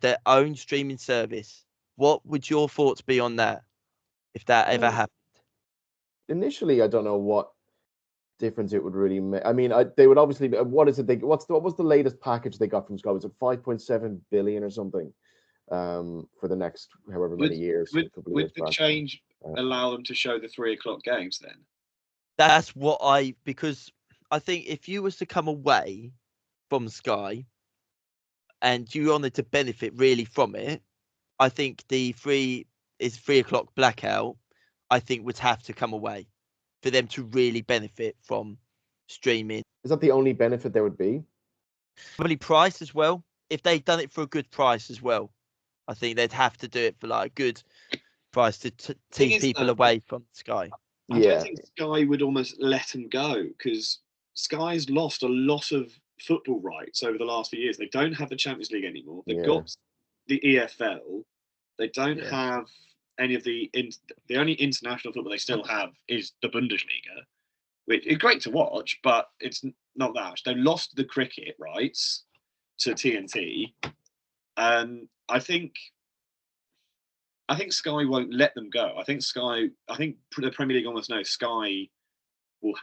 their own streaming service. What would your thoughts be on that if that ever happened? Initially, I don't know what difference it would really make. I mean, they would obviously. What is it? What was the latest package they got from Sky? Was it 5.7 billion or something? For the next however many years. Would the change allow them to show the 3 o'clock games then? That's because I think if you was to come away from Sky and you wanted to benefit really from it, I think the 3 o'clock blackout, I think would have to come away for them to really benefit from streaming. Is that the only benefit there would be? Probably price as well. If they'd done it for a good price as well, I think they'd have to do it for like a good price to tease people away from Sky. I don't think Sky would almost let them go because Sky's lost a lot of football rights over the last few years. They don't have the Champions League anymore. They've got the EFL. They don't have any of the only international football they still have is the Bundesliga, which is great to watch, but it's not that much. They lost the cricket rights to TNT. I think Sky won't let them go. I think the Premier League almost knows Sky will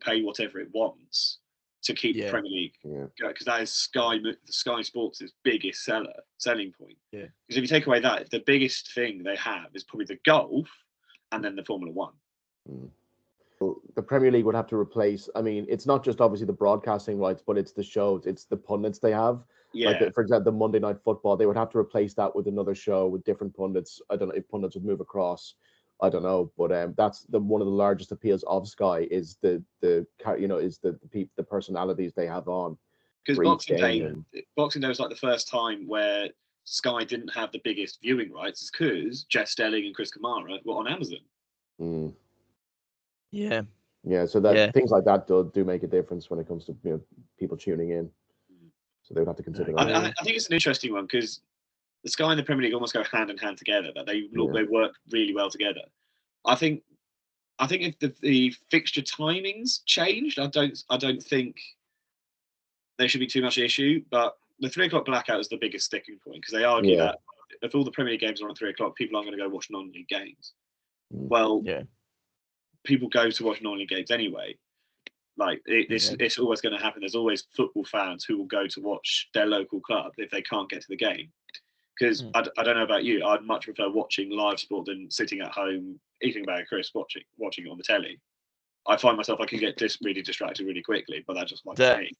pay whatever it wants to keep the Premier League going, because that is Sky Sports' biggest selling point. Yeah. Because if you take away that, the biggest thing they have is probably the golf and then the Formula One. The Premier League would have to replace. I mean, it's not just obviously the broadcasting rights, but it's the shows, it's the pundits they have. Yeah. Like for example, the Monday Night Football, they would have to replace that with another show with different pundits. I don't know if pundits would move across. I don't know, but that's one of the largest appeals of Sky is the personalities they have on. Because Boxing Day was like the first time where Sky didn't have the biggest viewing rights, is because Jeff Stelling and Chris Kamara were on Amazon. Yeah. Yeah, so that things like that do make a difference when it comes to people tuning in. So they would have to consider that. I think it's an interesting one because the Sky and the Premier League almost go hand in hand together. That they work really well together. I think if the fixture timings changed, I don't think there should be too much issue. But the 3 o'clock blackout is the biggest sticking point because they argue that if all the Premier League games are on 3 o'clock, people aren't going to go watch non-league games. Well, people go to watch non-league games anyway. Like it's always going to happen. There's always football fans who will go to watch their local club if they can't get to the game. Because I don't know about you, I'd much prefer watching live sport than sitting at home eating a bag of crisps watching it on the telly. I find myself I can get really distracted really quickly, but that's just my thing.